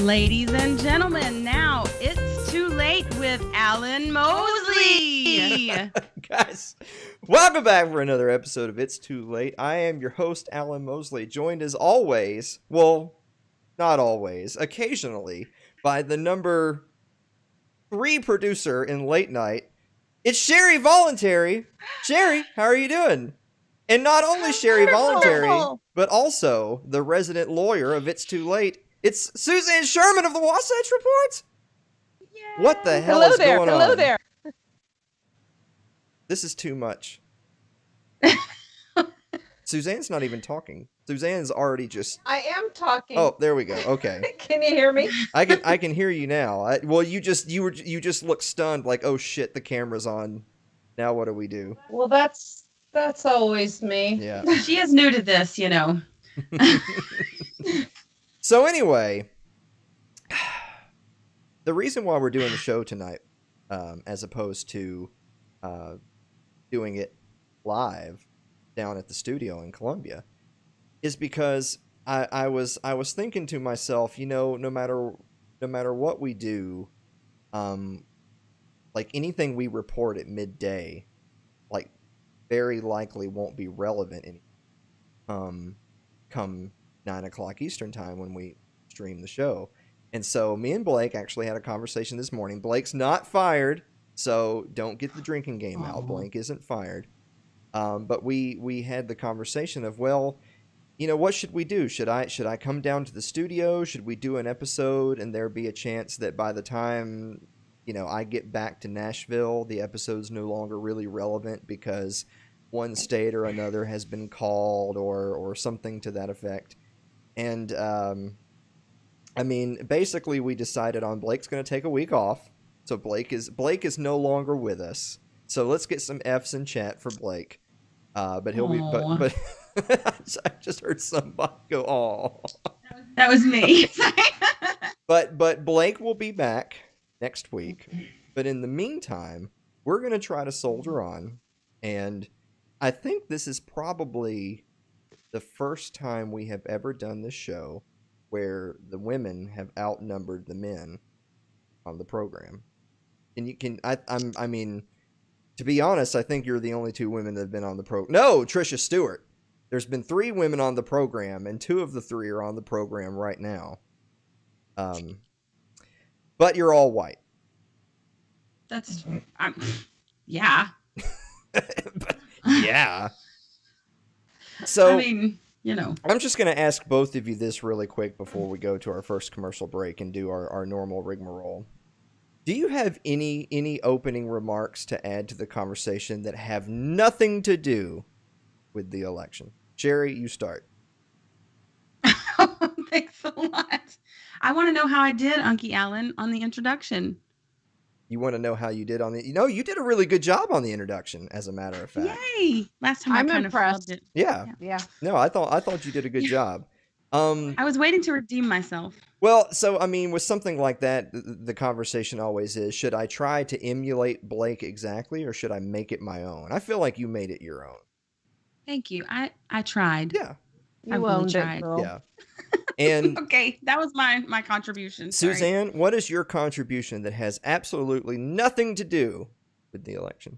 Ladies and gentlemen, now it's too late with Alan Mosley. Guys, welcome back for another episode of It's Too Late. I am your host, Alan Mosley, joined as always, well, not always, occasionally, by the number 3 producer in late night. It's Sherry Voluntary. Sherry, how are you doing? And not only Sherry Voluntary, but also the resident lawyer of It's Too Late. It's Suzanne Sherman of the Wasatch Report. Yay. What the hell is going on? Hello there. This is too much. Suzanne's not even talking. Suzanne's already just... I am talking. Oh, there we go. Okay. Can you hear me? I can hear you now. Well, you just looked stunned, like, oh shit, the camera's on. Now what do we do? Well, that's always me. Yeah. She is new to this, you know. So anyway, the reason why we're doing the show tonight, as opposed to doing it live down at the studio in Columbia, is because I was thinking to myself, you know, no matter what we do, like anything we report at midday, like very likely won't be relevant come 9 o'clock Eastern time when we stream the show. And so me and Blake actually had a conversation this morning. Blake's not fired, so don't get the drinking game out. Blake isn't fired. But we had the conversation of, well, you know, what should we do? Should I come down to the studio? Should we do an episode and there be a chance that by the time, you know, I get back to Nashville, the episode's no longer really relevant because one state or another has been called or something to that effect. And, I mean, basically we decided on Blake's going to take a week off. So Blake is no longer with us. So let's get some F's in chat for Blake. But he'll be, but I just heard somebody go, "Aw." That was me. But Blake will be back next week. But in the meantime, we're going to try to soldier on. And I think this is probably the first time we have ever done this show where the women have outnumbered the men on the program. And you can, I mean, to be honest, I think you're the only 2 women that have been on the program. No, Trisha Stewart. There's been 3 women on the program, and 2 of the 3 are on the program right now. But you're all white. That's, yeah. But, yeah. So, I mean, you know. I'm just going to ask both of you this really quick before we go to our first commercial break and do our normal rigmarole. Do you have any opening remarks to add to the conversation that have nothing to do with the election? Sherry, you start. Thanks a lot. I want to know how I did, Unky Allen, on the introduction. You want to know how you did on the... You know, you did a really good job on the introduction, as a matter of fact. Yay! Last time I'm I kind impressed. of it. Yeah. No, I thought you did a good job. I was waiting to redeem myself. Well, so, I mean, with something like that, the conversation always is, should I try to emulate Blake exactly, or should I make it my own? I feel like you made it your own. Thank you. I tried. Yeah. You really owned tried. it, girl. Yeah. And okay, that was my contribution. Sorry. Suzanne, what is your contribution that has absolutely nothing to do with the election?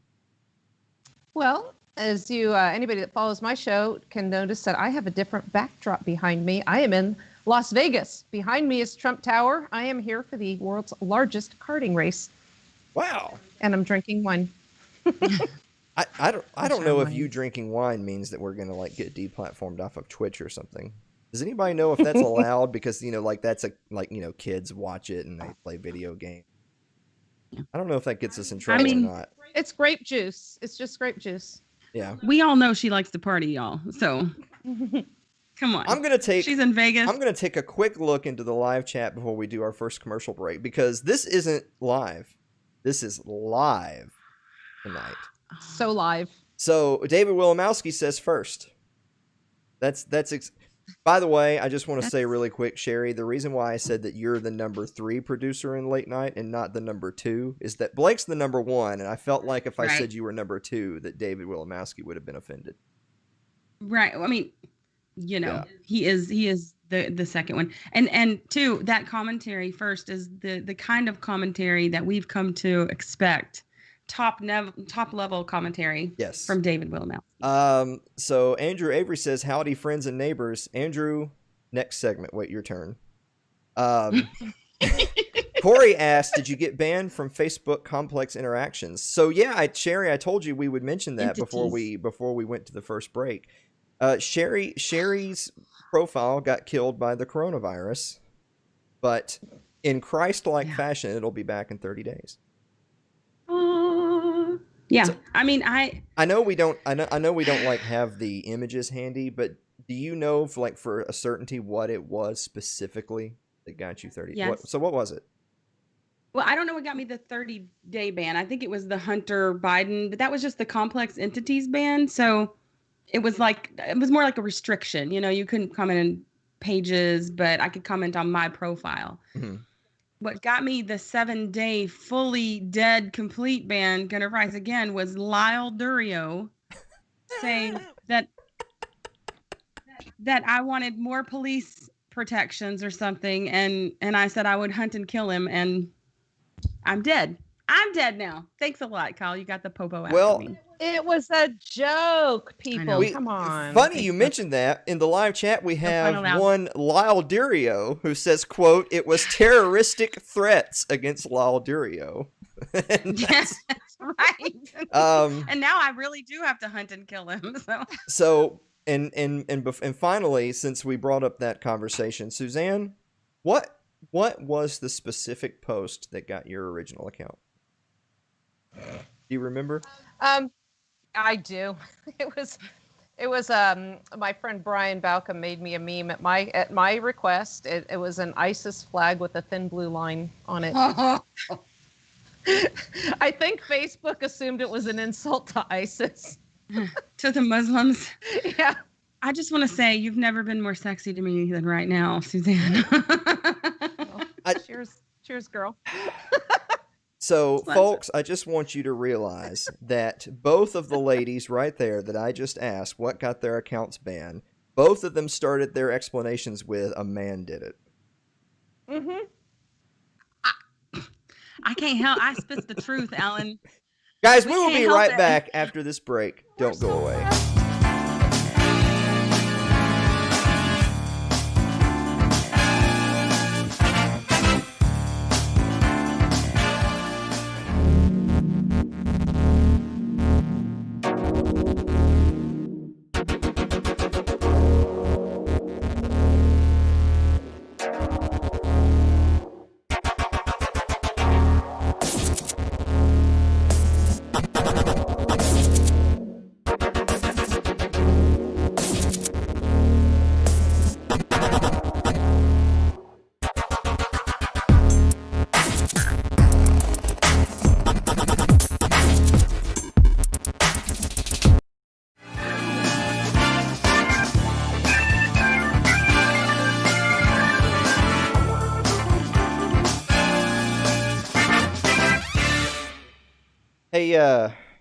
Well, as you anybody that follows my show can notice that I have a different backdrop behind me. I am in Las Vegas. Behind me is Trump Tower. I am here for the world's largest karting race. Wow. And I'm drinking wine. I don't know if you drinking wine means that we're going to like get deplatformed off of Twitch or something. Does anybody know if that's allowed? Because, you know, like that's kids watch it and they play video games. I don't know if that gets us in trouble or not. It's grape juice. It's just grape juice. Yeah. We all know she likes to party, y'all. So come on. She's in Vegas. I'm going to take a quick look into the live chat before we do our first commercial break, because this isn't live. This is live tonight. So live. So David Wilimowski says first. By the way, I just want to say really quick, Sherry, the reason why I said that you're the number 3 producer in late night and not the number 2 is that Blake's the number 1, and I felt like if I said you were number 2, that David Wilimowski would have been offended. Right. I mean, you know, he is the second one. And two, that commentary first is the kind of commentary that we've come to expect. Top level commentary. Yes. From David Willamowski. So Andrew Avery says, "Howdy, friends and neighbors." Andrew, next segment. Wait your turn. Corey asked, "Did you get banned from Facebook complex interactions?" So yeah, Sherry, I told you we would mention that before we went to the first break. Sherry's profile got killed by the coronavirus, but in Christ-like fashion, it'll be back in 30 days. Yeah, so, I mean, I know we don't like have the images handy, but do you know for a certainty what it was specifically that got you 30? Yes. So what was it? Well, I don't know what got me the 30-day ban. I think it was the Hunter Biden, but that was just the complex entities ban. So it was more like a restriction. You know, you couldn't comment on pages, but I could comment on my profile. Mm-hmm. What got me the 7-day fully dead complete ban, gonna rise again, was Lyle Durio saying that I wanted more police protections or something, and I said I would hunt and kill him, and I'm dead. I'm dead now. Thanks a lot, Kyle. You got the popo after me. It was a joke, people. Come on. Funny you mentioned that. In the live chat, we have one Lyle Durio who says, quote, "It was terroristic threats against Lyle Durio." Yes, right. And now I really do have to hunt and kill him. So and finally, since we brought up that conversation, Suzanne, what was the specific post that got your original account? Do you remember? I do. It was my friend Brian Balka made me a meme at my request. It was an ISIS flag with a thin blue line on it. I think Facebook assumed it was an insult to ISIS. To the Muslims. Yeah. I just want to say you've never been more sexy to me than right now, Suzanne. Cheers, girl. So, folks, I just want you to realize that both of the ladies right there that I just asked what got their accounts banned, both of them started their explanations with, "A man did it." Mm-hmm. I can't help. I spit the truth, Alan. Guys, we will be right back after this break. Don't go away.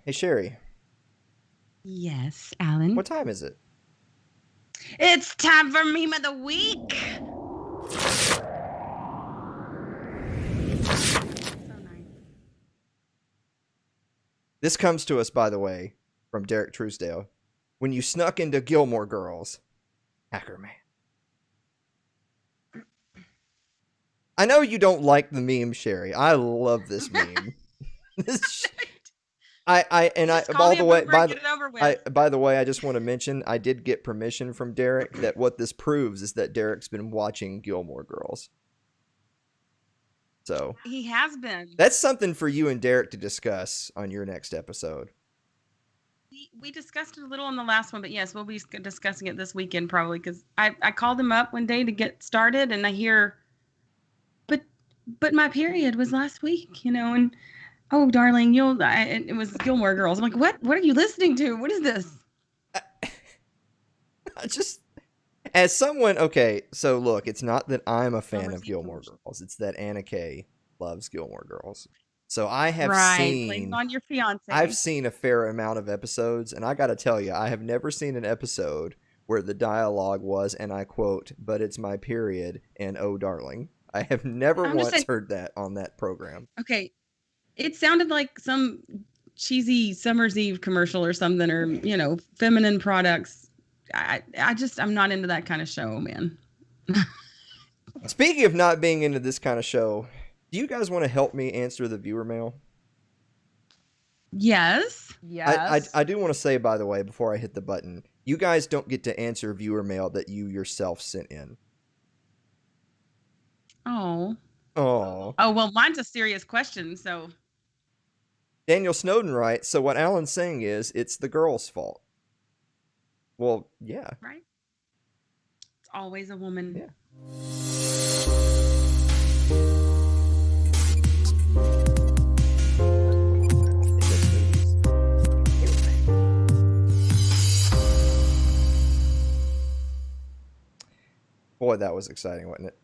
Hey, Sherry. Yes, Alan. What time is it? It's time for Meme of the Week. So nice. This comes to us, by the way, from Derek Truesdale. "When you snuck into Gilmore Girls, Hacker Man." I know you don't like the meme, Sherry. I love this meme. By the way, I just want to mention I did get permission from Derek that what this proves is that Derek's been watching Gilmore Girls. So he has been. That's something for you and Derek to discuss on your next episode. We discussed it a little in the last one, but yes, we'll be discussing it this weekend probably because I called him up one day to get started, and I hear, but my period was last week, and. Oh, darling, it was Gilmore Girls. I'm like, what? What are you listening to? What is this? As someone, okay, so look, it's not that I'm a fan of Gilmore Girls. It's that Anna Kay loves Gilmore Girls. So I have seen on your fiance. I've seen a fair amount of episodes, and I got to tell you, I have never seen an episode where the dialogue was, and I quote, "But it's my period," and "Oh, darling." I have never once heard that on that program. Okay. It sounded like some cheesy Summer's Eve commercial or something, or, feminine products. I'm not into that kind of show, man. Speaking of not being into this kind of show, do you guys want to help me answer the viewer mail? Yes. Yes. I do want to say, by the way, before I hit the button, you guys don't get to answer viewer mail that you yourself sent in. Oh. Oh. Oh, well, mine's a serious question, so. Daniel Snowden writes, so what Alan's saying is, it's the girl's fault. Well, yeah. Right? It's always a woman. Yeah. Boy, that was exciting, wasn't it?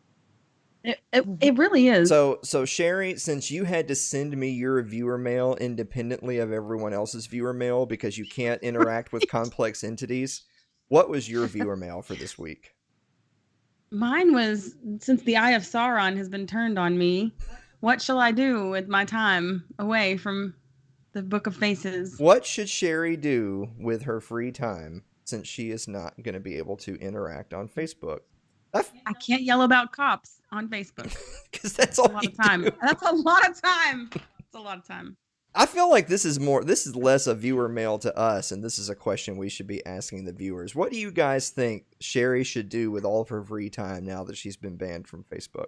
It really is. So Sherry, since you had to send me your viewer mail independently of everyone else's viewer mail because you can't interact with complex entities, what was your viewer mail for this week? Mine was, since the Eye of Sauron has been turned on me, what shall I do with my time away from the Book of Faces? What should Sherry do with her free time since she is not going to be able to interact on Facebook? I can't yell about cops on Facebook. Because that's all a lot of time. That's a lot of time. It's a lot of time. I feel like this is less a viewer mail to us, and this is a question we should be asking the viewers. What do you guys think Sherry should do with all of her free time now that she's been banned from Facebook?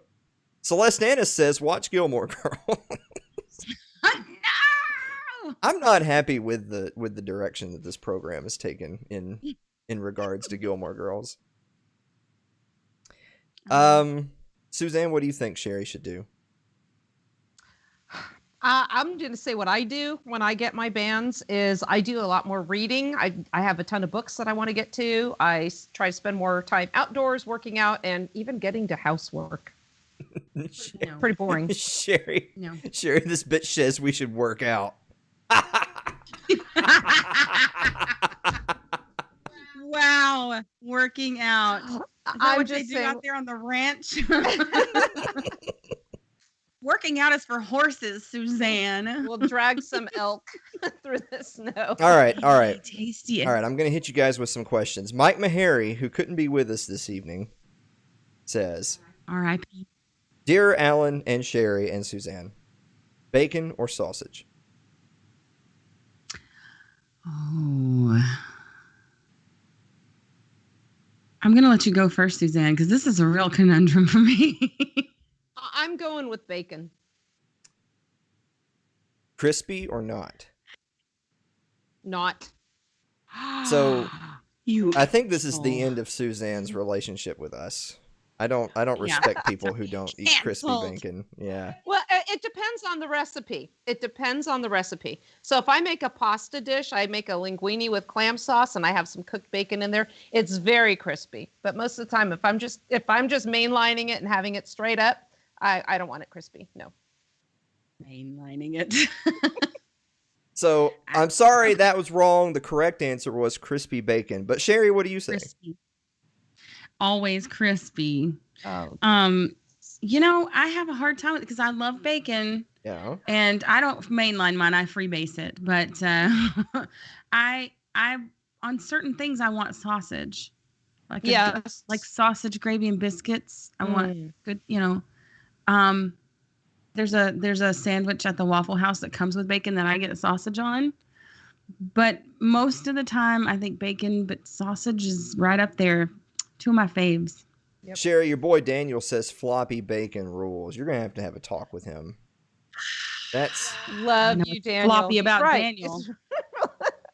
Celeste Annis says, watch Gilmore Girls. No! I'm not happy with the direction that this program has taken in regards to Gilmore Girls. Suzanne, what do you think Sherry should do? I'm going to say what I do when I get my bans is I do a lot more reading. I have a ton of books that I want to get to. I try to spend more time outdoors, working out, and even getting to housework. No. Pretty boring. Sherry, No. Sherry, this bitch says we should work out. Wow, working out. Is that I'm what just they do saying- out there on the ranch? Working out is for horses, Suzanne. We'll drag some elk through the snow. All right. Tasty. All right, I'm going to hit you guys with some questions. Mike Meharry, who couldn't be with us this evening, says, R.I.P. Dear Alan and Sherry and Suzanne, bacon or sausage? Oh. I'm going to let you go first, Suzanne, because this is a real conundrum for me. I'm going with bacon. Crispy or not? Not. So, you. I think this is the end of Suzanne's relationship with us. I don't respect people who don't eat crispy Canceled. bacon. Yeah. Well, it depends on the recipe. It depends on the recipe. So if I make a pasta dish, I make a linguine with clam sauce and I have some cooked bacon in there, it's very crispy. But most of the time, if I'm just mainlining it and having it straight up, I don't want it crispy. No. Mainlining it. So, I'm sorry that was wrong. The correct answer was crispy bacon. But Sherry, what do you say? Crispy. Always crispy. Oh. I have a hard time with it because I love bacon. Yeah. And I don't mainline mine, I freebase it. But I on certain things I want sausage. Like like sausage, gravy, and biscuits. I want good, there's a sandwich at the Waffle House that comes with bacon that I get a sausage on. But most of the time I think bacon, but sausage is right up there. Two of my faves. Yep. Sherry, your boy Daniel says floppy bacon rules. You're going to have a talk with him. That's Love you, Daniel. Floppy about Right. Daniel.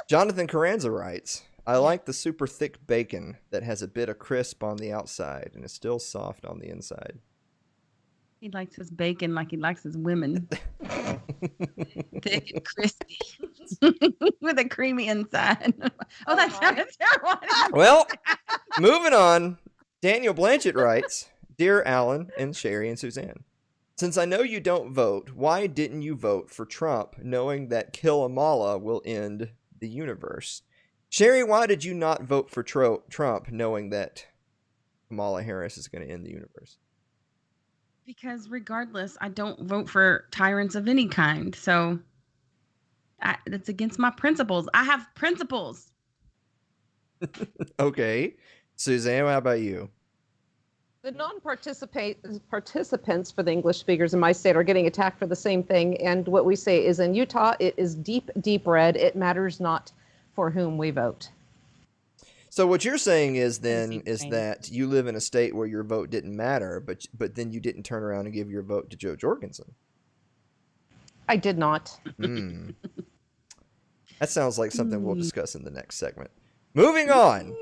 Jonathan Carranza writes, I like the super thick bacon that has a bit of crisp on the outside and is still soft on the inside. He likes his bacon like he likes his women. Thick and crispy. With a creamy inside. Oh, that sounded terrible. Well, moving on. Daniel Blanchett writes, Dear Alan and Sherry and Suzanne, since I know you don't vote, why didn't you vote for Trump knowing that Kill Amala will end the universe? Sherry, why did you not vote for Trump knowing that Kamala Harris is going to end the universe? Because regardless, I don't vote for tyrants of any kind. So that's against my principles. I have principles. Okay. Suzanne, how about you? The participants for the English speakers in my state are getting attacked for the same thing. And what we say is in Utah, it is deep, deep red. It matters not for whom we vote. So what you're saying is then is that you live in a state where your vote didn't matter, but then you didn't turn around and give your vote to Joe Jorgensen. I did not. That sounds like something we'll discuss in the next segment. Moving on.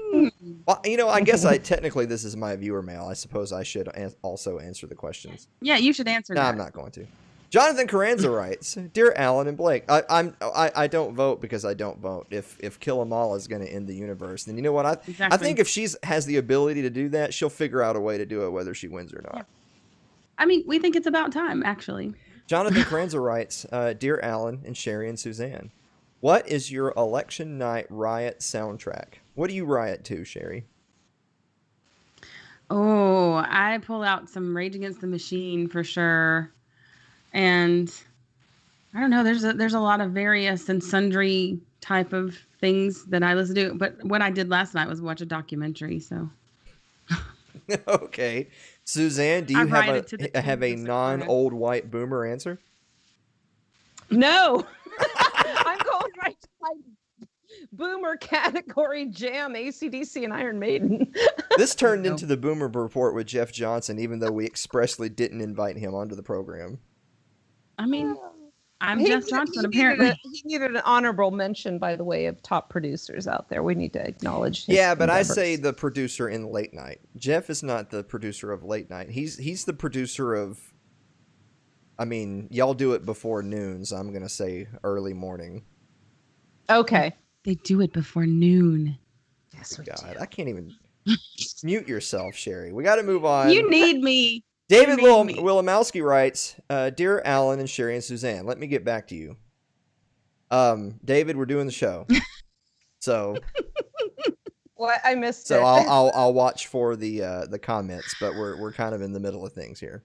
Well, I guess technically this is my viewer mail. I suppose I should also answer the questions. Yeah, you should answer that. No, I'm not going to. Jonathan Carranza writes, "Dear Alan and Blake, I don't vote because I don't vote. If Killamala is going to end the universe, then you know what? I think if she has the ability to do that, she'll figure out a way to do it whether she wins or not." Yeah. I mean, we think it's about time, actually. Jonathan Carranza writes, "Dear Alan and Sherry and Suzanne, what is your election night riot soundtrack? What do you riot to, Sherry?" Oh, I pull out some Rage Against the Machine for sure. And I don't know, there's a lot of various and sundry type of things that I listen to. But what I did last night was watch a documentary, so. Okay. Suzanne, do you have a non-old white boomer answer? No. I'm going right to my boomer category jam, AC/DC and Iron Maiden. This turned into the Boomer Report with Jeff Johnson, even though we expressly didn't invite him onto the program. I mean, I'm Jeff Johnson, apparently. He needed an honorable mention, by the way, of top producers out there. We need to acknowledge his Yeah, but endeavors. I say the producer in Late Night. Jeff is not the producer of Late Night. He's the producer of, I mean, y'all do it before noon, so I'm going to say early morning. Okay. They do it before noon. Yes, we God, do. I can't even mute yourself, Sherry. We got to move on. You need me. David Wilimowski writes, "Dear Alan and Sherry and Suzanne, let me get back to you." David, we're doing the show, so Well, I missed it. So I'll watch for the comments, but we're kind of in the middle of things here.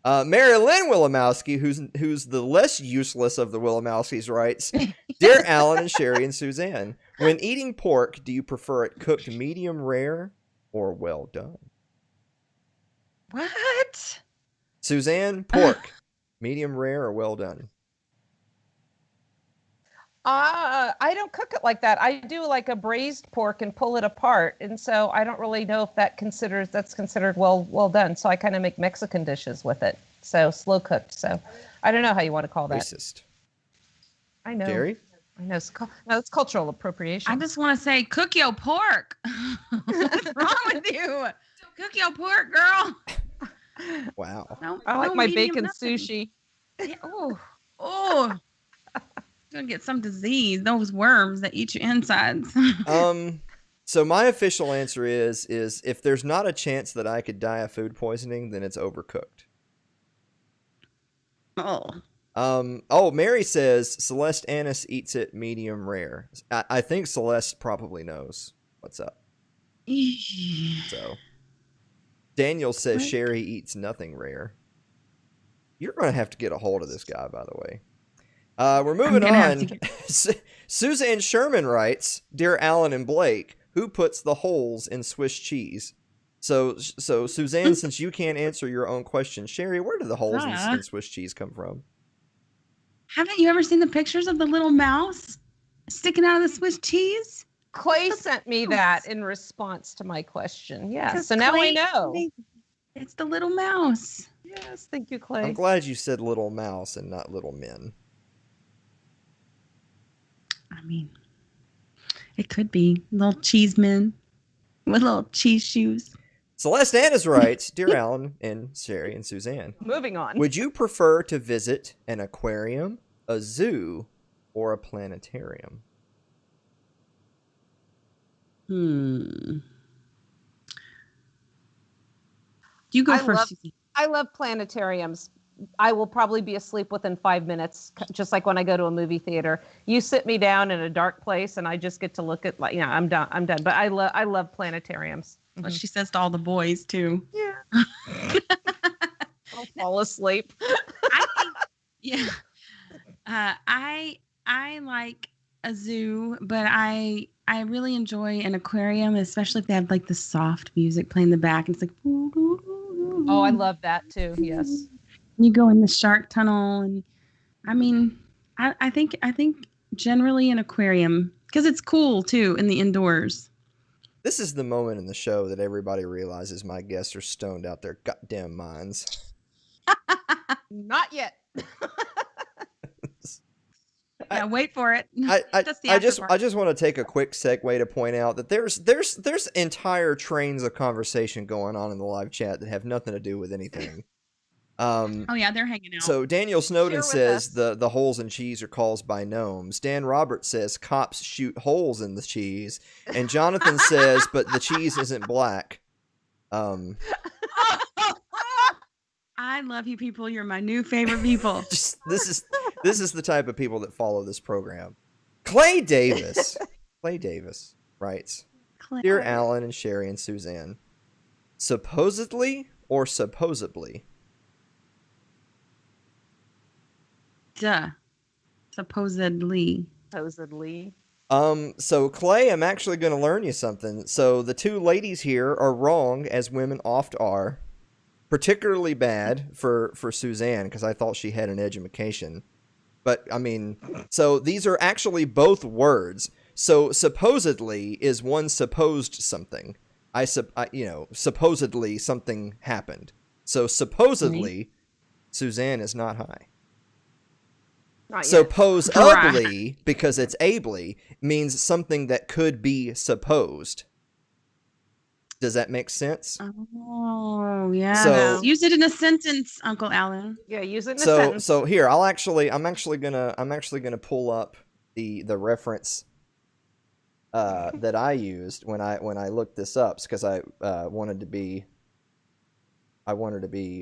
Mary Lynn Wilimowski, who's the less useless of the Wilimowskis, writes, "Dear Alan and Sherry and Suzanne, when eating pork, do you prefer it cooked medium rare or well done?" What? Suzanne, pork, medium rare or well done? I don't cook it like that. I do like a braised pork and pull it apart, and so I don't really know if that's considered well done. So I kind of make Mexican dishes with it, so slow cooked. So I don't know how you want to call that. Racist. I know. Jerry? I know. It's cultural appropriation. I just want to say, cook your pork. What's wrong with you? Cook your pork, girl. Wow. No, I like no my medium bacon nothing. sushi. Yeah, oh. Gonna get some disease. Those worms that eat your insides. So my official answer is if there's not a chance that I could die of food poisoning, then it's overcooked. Oh. Mary says Celeste Annis eats it medium rare. I think Celeste probably knows what's up. So Daniel says What? Sherry eats nothing rare. You're going to have to get a hold of this guy, by the way. We're moving on. Suzanne Sherman writes, "Dear Alan and Blake, who puts the holes in Swiss cheese?" So Suzanne, since you can't answer your own question, Sherry, where do the holes in Swiss cheese come from? Haven't you ever seen the pictures of the little mouse sticking out of the Swiss cheese? Clay sent me that in response to my question. Yeah, 'Cause so now Clay I know. It's the little mouse. Yes, thank you, Clay. I'm glad you said little mouse and not little men. I mean, it could be little cheese men with little cheese shoes. Celeste Annis writes, "Dear Alan and Sherry and Suzanne, Moving on. would you prefer to visit an aquarium, a zoo, or a planetarium?" You go first. I love planetariums. I will probably be asleep within 5 minutes, just like when I go to a movie theater. You sit me down in a dark place, and I just get to look at I'm done. I'm done. But I love planetariums. What she says to all the boys too. Yeah. I'll fall asleep. I think, yeah. I like a zoo, but I really enjoy an aquarium, especially if they have like the soft music playing in the back. It's like, oh, I love that too. Yes. You go in the shark tunnel, and I mean, I think generally an aquarium because it's cool too in the indoors. This is the moment in the show that everybody realizes my guests are stoned out their goddamn minds. Not yet. Yeah, wait for it. I just want to take a quick segue to point out that there's entire trains of conversation going on in the live chat that have nothing to do with anything. Oh yeah, they're hanging out. So Daniel Snowden says us. the holes in cheese are caused by gnomes. Dan Roberts says cops shoot holes in the cheese, and Jonathan says, but the cheese isn't black. I love you people. You're my new favorite people. This is the type of people that follow this program. Clay Davis writes, Dear Alan and Sherry and Suzanne, supposedly or supposedly? Duh. Supposedly. So Clay, I'm actually going to learn you something. So the two ladies here are wrong, as women oft are. Particularly bad for Suzanne, because I thought she had an education. But, I mean, so these are actually both words. So supposedly is one supposed something. Supposedly something happened. So supposedly, Suzanne is not high. Not yet. Supposedly, because it's ably, means something that could be supposed. Does that make sense? Oh, yeah. So, use it in a sentence, Uncle Alan. Yeah, use it in a sentence. So here, I'm actually gonna pull up the reference that I used when I looked this up, because I wanted to be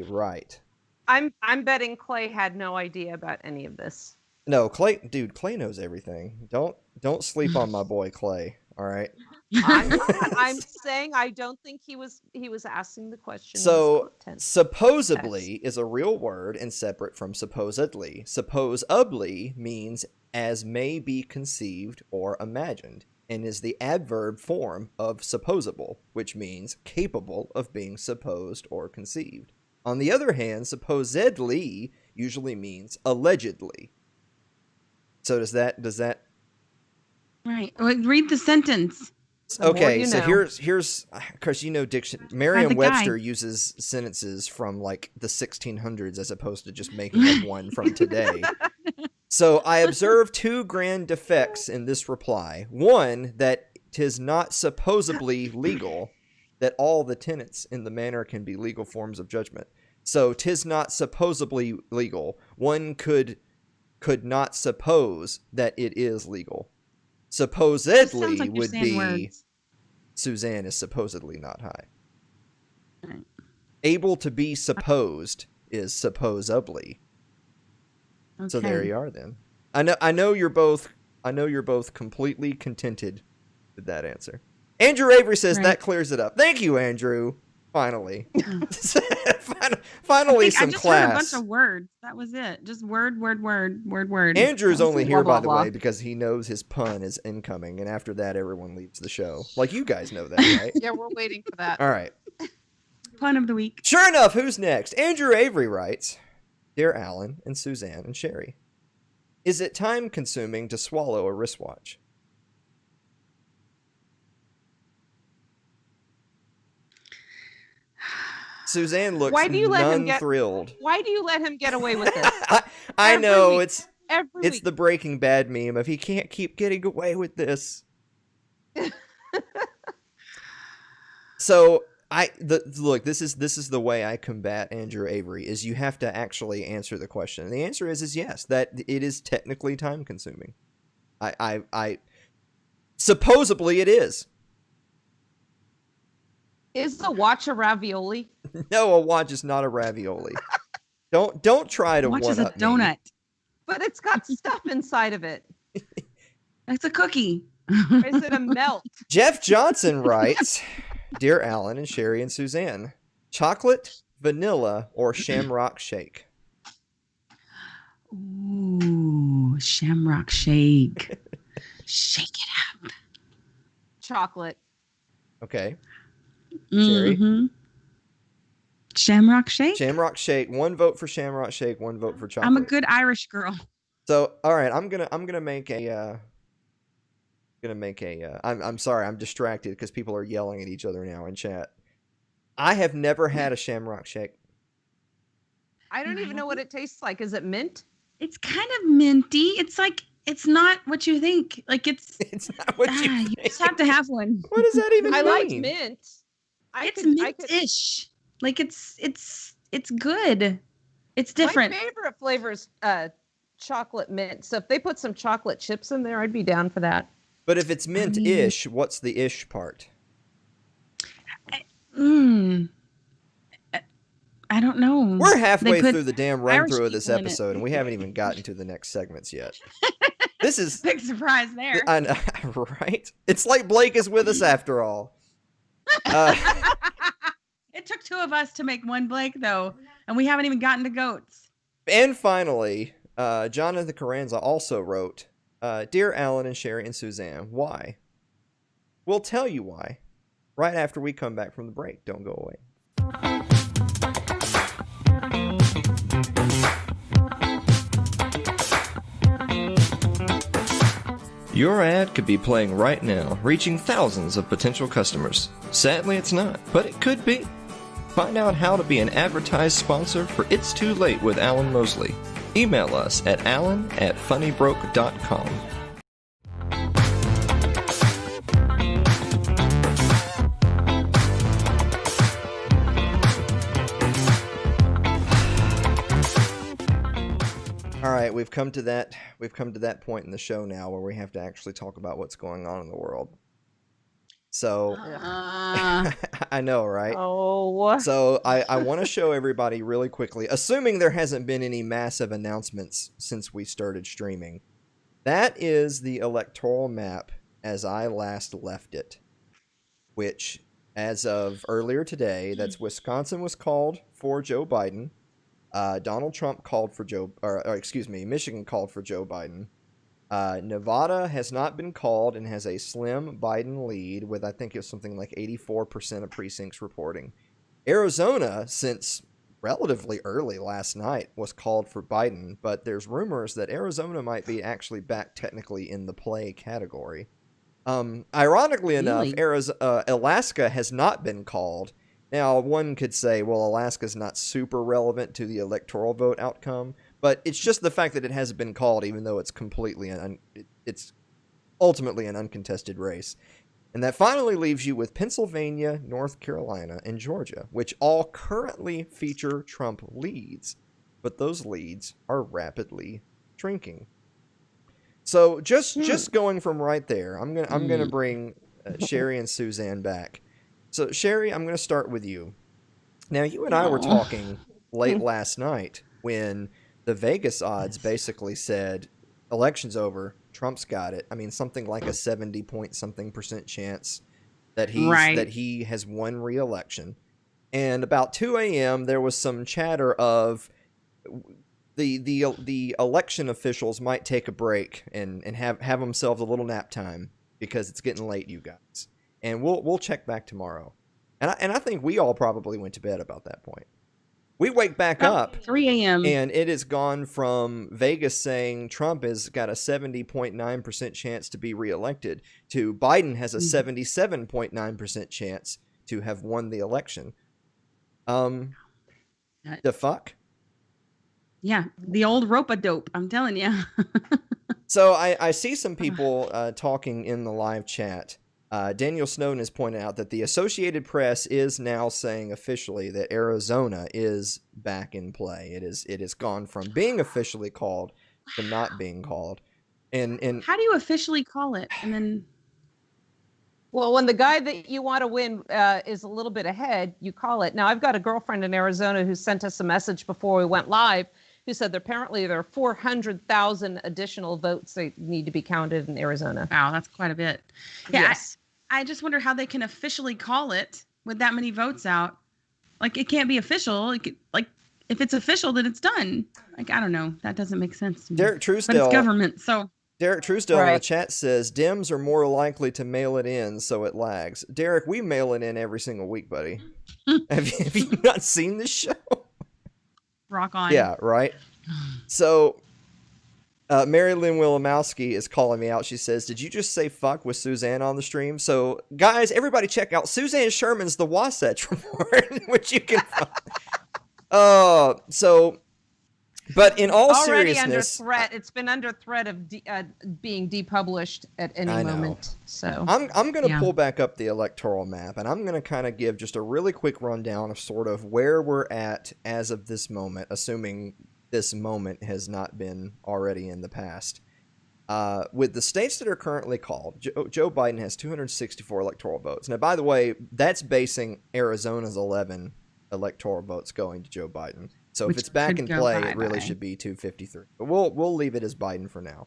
right. I'm betting Clay had no idea about any of this. No, Clay knows everything. Don't sleep on my boy Clay. All right. I'm saying I don't think he was asking the question. So supposedly is a real word and separate from supposedly. Supposedly means as may be conceived or imagined, and is the adverb form of supposable, which means capable of being supposed or conceived. On the other hand, supposedly usually means allegedly. So does that Right. Read the sentence. Okay, so here's because Merriam-Webster uses sentences from like the 1600s as opposed to just making up one from today. So I observe two grand defects in this reply. One, that 'tis not supposedly legal that all the tenets in the manor can be legal forms of judgment. So 'tis not supposedly legal. One could not suppose that it is legal. Supposedly like would be words. Suzanne is supposedly not high. Right. Able to be supposed is supposedly. Okay. So there you are then. I know you're both completely contented with that answer. Andrew Avery says that clears it up. Thank you, Andrew. Finally. Finally some class. I just heard a bunch of words. That was it. Just word. Andrew's only here, by the way, because he knows his pun is incoming, and after that, everyone leaves the show. Like, you guys know that, right? Yeah, we're waiting for that. All right. Pun of the week. Sure enough, who's next? Andrew Avery writes, Dear Alan and Suzanne and Sherry, is it time-consuming to swallow a wristwatch? Suzanne looks thrilled. Why do you let him get away with this? I know it's the Breaking Bad meme of he can't keep getting away with this. So look, this is the way I combat Andrew Avery is you have to actually answer the question. And the answer is yes, that it is technically time consuming. I supposedly it is. Is the watch a ravioli? No, a watch is not a ravioli. Don't try to Watch as a one-up me. donut. But it's got stuff inside of it. It's a cookie. Is it a melt? Jeff Johnson writes, Dear Alan and Sherry and Suzanne, chocolate, vanilla, or shamrock shake? Ooh, shamrock shake. Shake it up. Chocolate. Okay. Sherry? Mm-hmm. Shamrock shake? Shamrock shake. 1 vote for shamrock shake, 1 vote for chocolate. I'm a good Irish girl. So, all right, I'm gonna make a I'm sorry, I'm distracted because people are yelling at each other now in chat. I have never had a shamrock shake. I don't even know what it tastes like. Is it mint? It's kind of minty. It's like, it's not what you think. Like it's not what you you think. just have to have one. What does that even mean? I like mint. It's mint-ish. Like it's good. It's different. My favorite flavor is chocolate mint. So if they put some chocolate chips in there, I'd be down for that. But if it's mint-ish, what's the ish part? I don't know. We're halfway through the damn run-through of this people in episode, and we haven't even gotten to the next segments yet. This is Big surprise there. I know, right? It's like Blake is with us after all. It took 2 of us to make one Blake, though, and we haven't even gotten to goats. And finally, Jonathan Carranza also wrote, Dear Alan and Sherry and Suzanne, why? We'll tell you why right after we come back from the break. Don't go away. Your ad could be playing right now, reaching thousands of potential customers. Sadly, it's not, but it could be. Find out how to be an advertised sponsor for It's Too Late with Alan Mosley. Email us at alan@funnybroke.com. All right, we've come to that point in the show now where we have to actually talk about what's going on in the world. So I know, right? Oh. So I want to show everybody really quickly, assuming there hasn't been any massive announcements since we started streaming. That is the electoral map as I last left it, which as of earlier today, that's Wisconsin was called for Joe Biden. Donald Trump called for Michigan called for Joe Biden. Nevada has not been called and has a slim Biden lead with, I think it's something like 84% of precincts reporting. Arizona, since relatively early last night, was called for Biden, but there's rumors that Arizona might be actually back technically in the play category. Ironically enough, Alaska has not been called. Now, one could say, well, Alaska's not super relevant to the electoral vote outcome, but it's just the fact that it hasn't been called, even though it's completely it's ultimately an uncontested race. And that finally leaves you with Pennsylvania, North Carolina, and Georgia, which all currently feature Trump leads, but those leads are rapidly shrinking. So just going from right there, I'm gonna bring Sherry and Suzanne back. So, Sherry, I'm going to start with you. Now, you and I were talking late last night when the Vegas odds basically said, election's over, Trump's got it. I mean, something like a 70-point-something% chance that he has won re-election. And about 2 a.m., there was some chatter of the election officials might take a break and have themselves a little nap time because it's getting late, you guys. And we'll check back tomorrow. And I think we all probably went to bed about that point. We wake back up 3 a.m. and it has gone from Vegas saying Trump has got a 70.9% chance to be reelected to Biden has a 77.9% chance to have won the election. The fuck? Yeah, the old rope-a-dope, I'm telling you. So I see some people talking in the live chat. Daniel Snowden has pointed out that the Associated Press is now saying officially that Arizona is back in play. It has gone from being officially called to not being called. And how do you officially call it? And then Well, when the guy that you want to win is a little bit ahead, you call it. Now, I've got a girlfriend in Arizona who sent us a message before we went live who said that apparently there are 400,000 additional votes that need to be counted in Arizona. Wow, that's quite a bit. Yeah, Yes. I just wonder how they can officially call it with that many votes out. Like, it can't be official. Like, if it's official, then it's done. Like, I don't know. That doesn't make sense to me. Derek But Truesdale. it's government, so. Derek Truesdale in the Right. chat says Dems are more likely to mail it in, so it lags. Derek, we mail it in every single week, buddy. Have you not seen this show? Rock on. Yeah, right. So, Mary Lynn Wilimowski is calling me out. She says, "Did you just say fuck with Suzanne on the stream?" So, guys, everybody check out Suzanne Sherman's The Wasatch Report, which you can find. But in all Already seriousness, under threat. It's been under threat of being depublished at any I know. moment. So I'm going to Yeah. pull back up the electoral map, and I'm going to kind of give just a really quick rundown of sort of where we're at as of this moment, assuming this moment has not been already in the past. With the states that are currently called, Joe Biden has 264 electoral votes. Now, by the way, that's basing Arizona's 11 electoral votes going to Joe Biden. So Which if it's back could in go play, it really bye-bye. should be 253. But we'll leave it as Biden for now.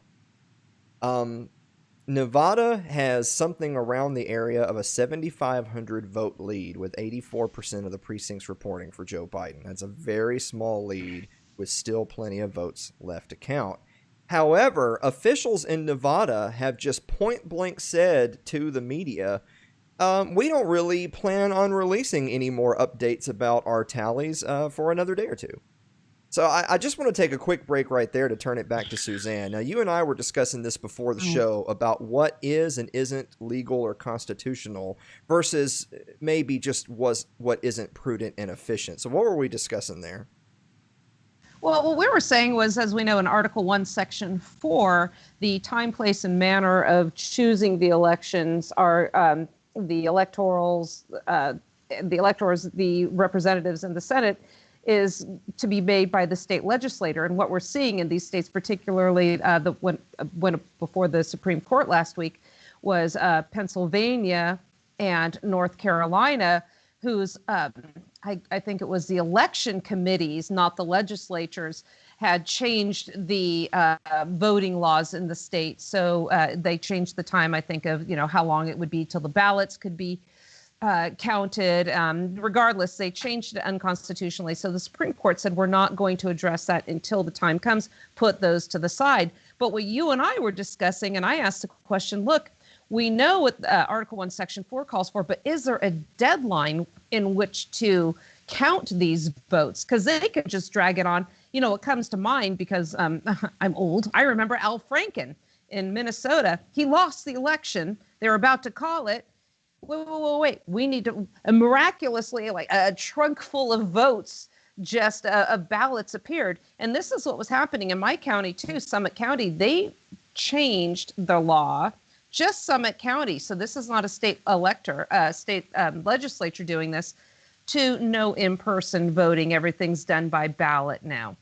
Nevada has something around the area of a 7,500 vote lead, with 84% of the precincts reporting for Joe Biden. That's a very small lead with still plenty of votes left to count. However, officials in Nevada have just point blank said to the media, we don't really plan on releasing any more updates about our tallies for another day or two. So I just want to take a quick break right there to turn it back to Suzanne. Now, you and I were discussing this before the show about what is and isn't legal or constitutional versus maybe just what isn't prudent and efficient. So what were we discussing there? Well, what we were saying was, as we know, in Article 1, Section 4, the time, place, and manner of choosing the elections are the electors, the representatives in the Senate, is to be made by the state legislator. And what we're seeing in these states, particularly when before the Supreme Court last week, was Pennsylvania and North Carolina, whose I think it was the election committees, not the legislatures, had changed the voting laws in the state. So they changed the time, I think, of how long it would be till the ballots could be counted. Regardless, they changed it unconstitutionally. So the Supreme Court said, we're not going to address that until the time comes, put those to the side. But what you and I were discussing, and I asked the question, look, we know what Article 1, Section 4 calls for, but is there a deadline in which to count these votes? Because they could just drag it on. It comes to mind because I'm old. I remember Al Franken in Minnesota. He lost the election. They were about to call it. Wait. We need to miraculously, like a trunk full of votes, just of ballots appeared. And this is what was happening in my county, too, Summit County. They changed the law. Just Summit County, so this is not a state legislature doing this, to no in-person voting. Everything's done by ballot now.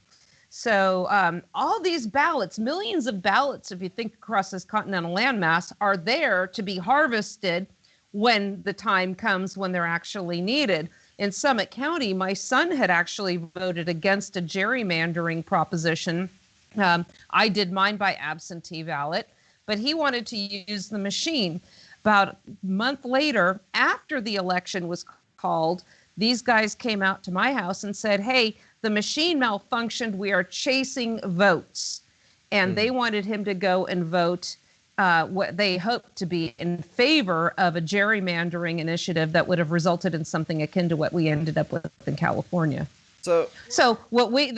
So all these ballots, millions of ballots, if you think across this continental landmass, are there to be harvested when the time comes when they're actually needed. In Summit County, my son had actually voted against a gerrymandering proposition. I did mine by absentee ballot, but he wanted to use the machine. About a month later, after the election was called, these guys came out to my house and said, hey, the machine malfunctioned. We are chasing votes. And they wanted him to go and vote what they hoped to be in favor of a gerrymandering initiative that would have resulted in something akin to what we ended up with in California. So what we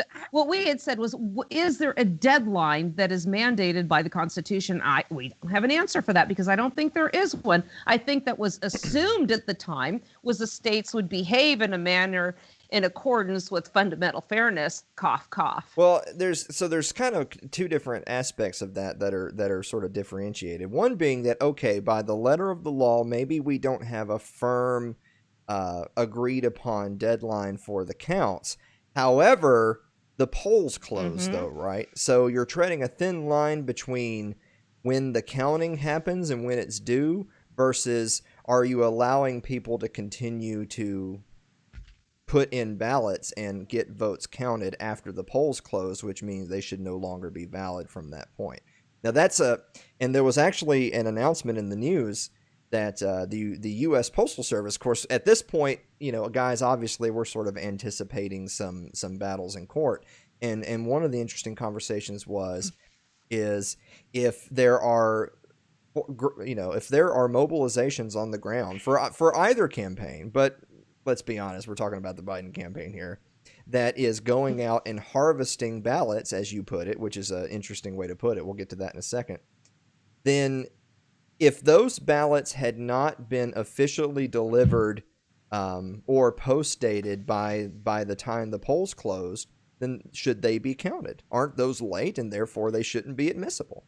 had said was, is there a deadline that is mandated by the Constitution? We don't have an answer for that because I don't think there is one. I think that was assumed at the time was the states would behave in a manner in accordance with fundamental fairness. Cough, cough. Well, there's kind of two different aspects of that are sort of differentiated. One being that, okay, by the letter of the law, maybe we don't have a firm agreed upon deadline for the counts. However, the polls close though, right? So you're treading a thin line between when the counting happens and when it's due versus, are you allowing people to continue to put in ballots and get votes counted after the polls close, which means they should no longer be valid from that point. Now and there was actually an announcement in the news that the U.S. Postal Service, of course, at this point, guys, obviously we're sort of anticipating some battles in court, and one of the interesting conversations is if there are mobilizations on the ground for either campaign, but let's be honest, we're talking about the Biden campaign here, that is going out and harvesting ballots, as you put it, which is an interesting way to put it. We'll get to that in a second. Then if those ballots had not been officially delivered or post-dated by the time the polls closed, then should they be counted? Aren't those late, and therefore they shouldn't be admissible?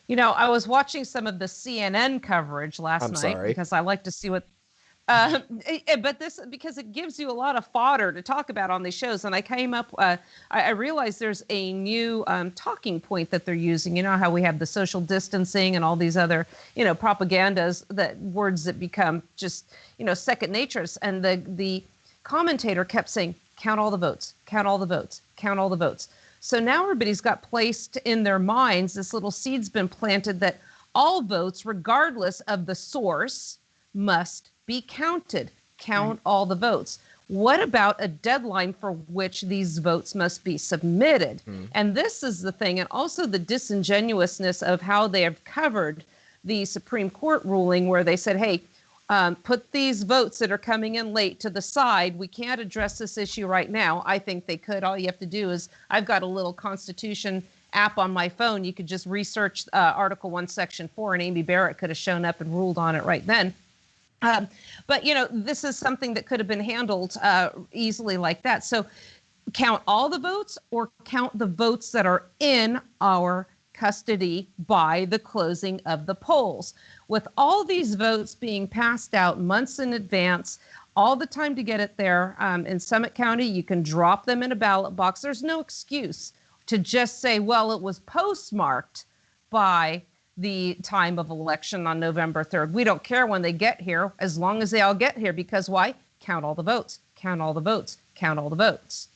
I was watching some of the CNN coverage last night because I like to see what but this, because it gives you a lot of fodder to talk about on these shows. And I came up, I realized there's a new talking point that they're using. You know how we have the social distancing and all these other, propagandas, words that become just, second natures. And the commentator kept saying, count all the votes, count all the votes, count all the votes. So now everybody's got placed in their minds, this little seed's been planted that all votes, regardless of the source, must be counted. Count all the votes. What about a deadline for which these votes must be submitted? And this is the thing, and also the disingenuousness of how they have covered the Supreme Court ruling, where they said, hey, put these votes that are coming in late to the side. We can't address this issue right now. I think they could. All you have to do is, I've got a little Constitution app on my phone. You could just research Article 1, Section 4, and Amy Barrett could have shown up and ruled on it right then. But, this is something that could have been handled easily like that. So count all the votes, or count the votes that are in our custody by the closing of the polls. With all these votes being passed out months in advance, all the time to get it there, in Summit County, you can drop them in a ballot box. There's no excuse to just say, well, it was postmarked by the time of election on November 3rd. We don't care when they get here, as long as they all get here, because why? Count all the votes, count all the votes, count all the votes.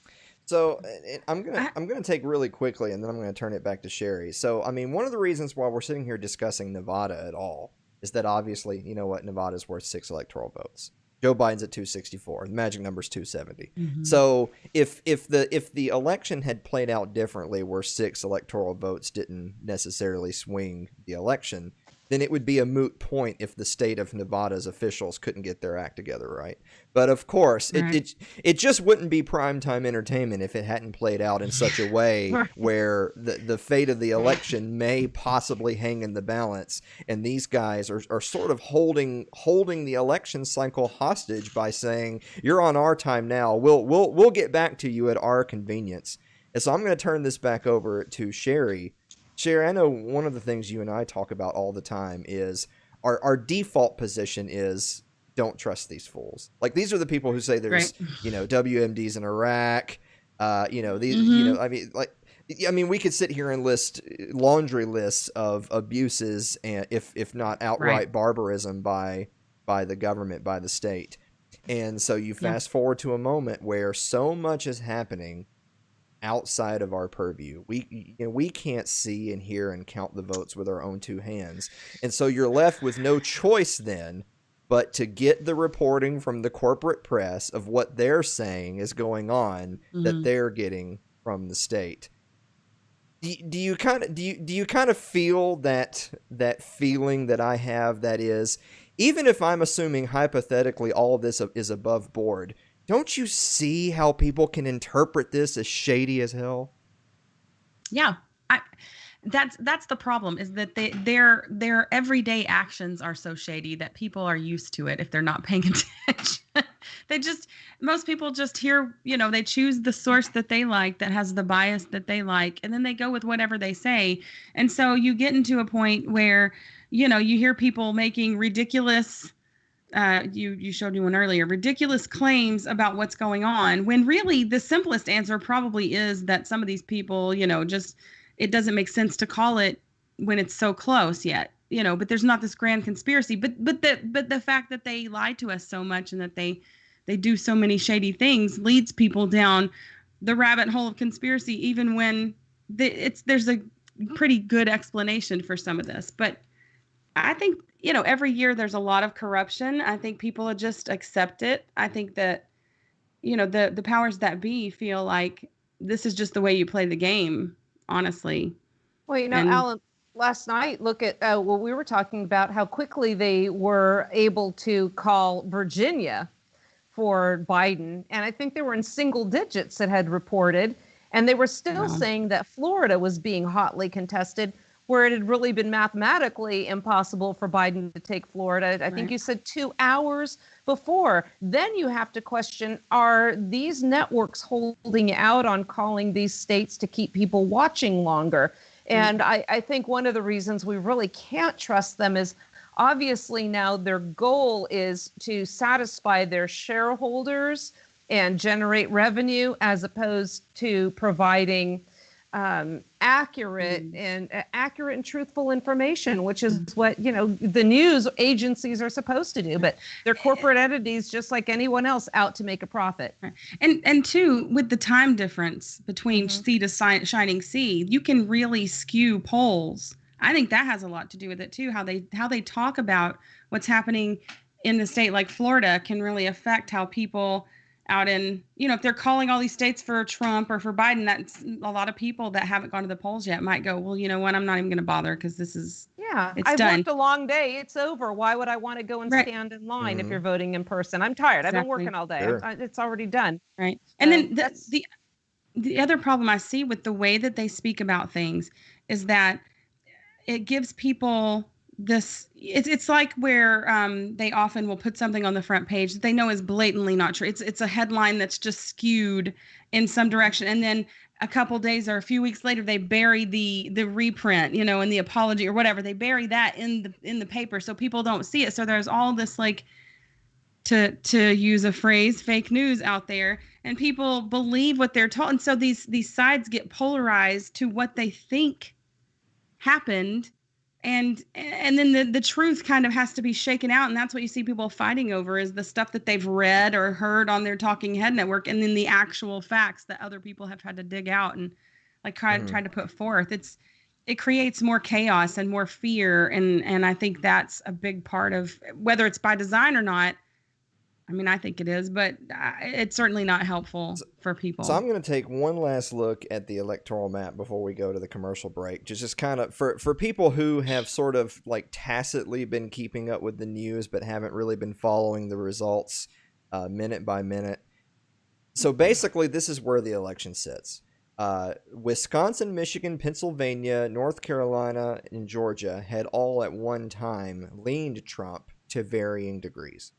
So I'm gonna take really quickly, and then I'm gonna turn it back to Sherry. So I mean, one of the reasons why we're sitting here discussing Nevada at all is that obviously, Nevada's worth 6 electoral votes. Joe Biden's at 264. The magic number's 270. So if the election had played out differently, where 6 electoral votes didn't necessarily swing the election, then it would be a moot point if the state of Nevada's officials couldn't get their act together, right? But of course, it just wouldn't be primetime entertainment if it hadn't played out in such a way where the fate of the election may possibly hang in the balance, and these guys are sort of holding the election cycle hostage by saying, "You're on our time now. We'll get back to you at our convenience." And so I'm going to turn this back over to Sherry. Sherry, I know one of the things you and I talk about all the time is our default position is don't trust these fools. Like, these are the people who say there's, WMDs in Iraq, we could sit here and list laundry lists of abuses, and if not outright barbarism by the government, by the state. And so you fast forward to a moment where so much is happening outside of our purview. We can't see and hear and count the votes with our own 2 hands. And so you're left with no choice then but to get the reporting from the corporate press of what they're saying is going on, that they're getting from the state. Do you kind of feel that feeling that I have, that is, even if I'm assuming hypothetically all of this is above board, don't you see how people can interpret this as shady as hell? Yeah, that's the problem, is that their everyday actions are so shady that people are used to it if they're not paying attention. Most people just hear, they choose the source that they like, that has the bias that they like, and then they go with whatever they say. And so you get into a point where, you hear people making ridiculous, you showed me one earlier, ridiculous claims about what's going on, when really the simplest answer probably is that some of these people, just, it doesn't make sense to call it when it's so close yet. but there's not this grand conspiracy. But the fact that they lie to us so much and that they do so many shady things leads people down the rabbit hole of conspiracy, even when there's a pretty good explanation for some of this. But I think, every year there's a lot of corruption. I think people just accept it. I think that, the powers that be feel like this is just the way you play the game, honestly. Well, And Alan, last night, look at what we were talking about, how quickly they were able to call Virginia for Biden. And I think they were in single digits that had reported. And they were still saying that Florida was being hotly contested, where it had really been mathematically impossible for Biden to take Florida. I think you said 2 hours before. Then you have to question, are these networks holding out on calling these states to keep people watching longer? And I think one of the reasons we really can't trust them is obviously now their goal is to satisfy their shareholders and generate revenue, as opposed to providing accurate and truthful information, which is what the news agencies are supposed to do. But they're corporate entities, just like anyone else, out to make a profit. And two, with the time difference between sea to shining sea, you can really skew polls. I think that has a lot to do with it too. How they talk about what's happening in the state like Florida can really affect how people out in, if they're calling all these states for Trump or for Biden, that's a lot of people that haven't gone to the polls yet might go, well, you know what, I'm not even going to bother because this is, it's done. Worked a long day. It's over. Why would I want to go and stand in line if you're voting in person? I'm tired. I've been working all day. Sure. It's already done. Right. And then the other problem I see with the way that they speak about things is that it gives people this, it's like where they often will put something on the front page that they know is blatantly not true. It's a headline that's just skewed in some direction, and then a couple days or a few weeks later they bury the reprint, and the apology or whatever. They bury that in the paper so people don't see it. So there's all this, like, to use a phrase, fake news out there, and people believe what they're told, and so these sides get polarized to what they think happened. And then the truth kind of has to be shaken out. And that's what you see people fighting over, is the stuff that they've read or heard on their talking head network, and then the actual facts that other people have had to dig out and try to put forth. It creates more chaos and more fear. And I think that's a big part of, whether it's by design or not. I mean, I think it is, but it's certainly not helpful for people. So I'm going to take one last look at the electoral map before we go to the commercial break. Just kind of for people who have sort of tacitly been keeping up with the news, but haven't really been following the results minute by minute. So basically, this is where the election sits. Wisconsin, Michigan, Pennsylvania, North Carolina, and Georgia had all at one time leaned Trump to varying degrees.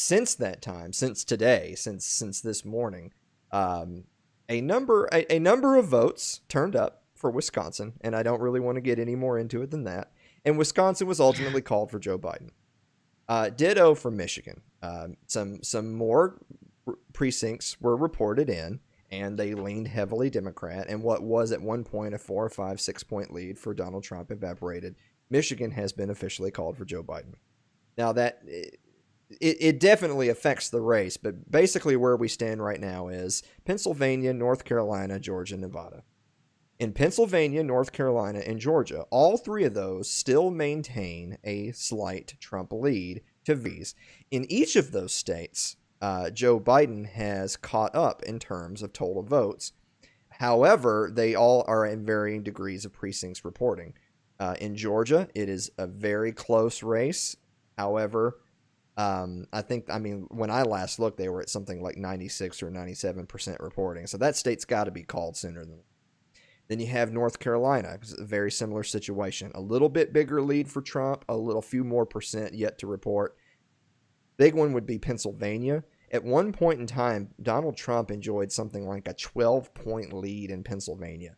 Since that time, since today, since this morning, a number of votes turned up for Wisconsin, and I don't really want to get any more into it than that. And Wisconsin was ultimately called for Joe Biden. Ditto for Michigan. Some more precincts were reported in, and they leaned heavily Democrat. And what was at one point a 4, 5, 6 point lead for Donald Trump evaporated. Michigan has been officially called for Joe Biden. Now that it definitely affects the race, but basically where we stand right now is Pennsylvania, North Carolina, Georgia, Nevada. In Pennsylvania, North Carolina, and Georgia, all three of those still maintain a slight Trump lead to V's. In each of those states, Joe Biden has caught up in terms of total votes. However, they all are in varying degrees of precincts reporting. In Georgia, it is a very close race. However, when I last looked, they were at something like 96 or 97% reporting. So that state's got to be called sooner than. Then you have North Carolina, a very similar situation. A little bit bigger lead for Trump, a few more percent yet to report. Big one would be Pennsylvania. At one point in time, Donald Trump enjoyed something like a 12-point lead in Pennsylvania.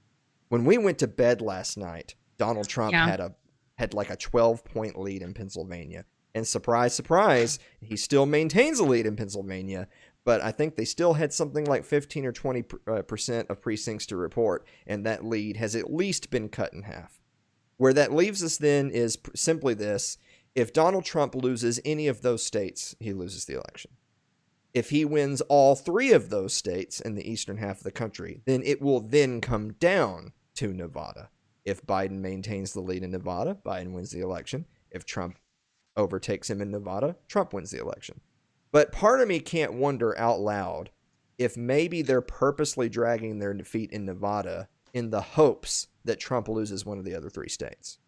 When we went to bed last night, Donald Trump had like a 12-point lead in Pennsylvania. And surprise, surprise, he still maintains a lead in Pennsylvania, but I think they still had something like 15 or 20% of precincts to report, and that lead has at least been cut in half. Where that leaves us then is simply this. If Donald Trump loses any of those states, he loses the election. If he wins all 3 of those states in the eastern half of the country, then it will then come down to Nevada. If Biden maintains the lead in Nevada, Biden wins the election. If Trump overtakes him in Nevada, Trump wins the election. But part of me can't wonder out loud if maybe they're purposely dragging their defeat in Nevada in the hopes that Trump loses one of the other 3 states.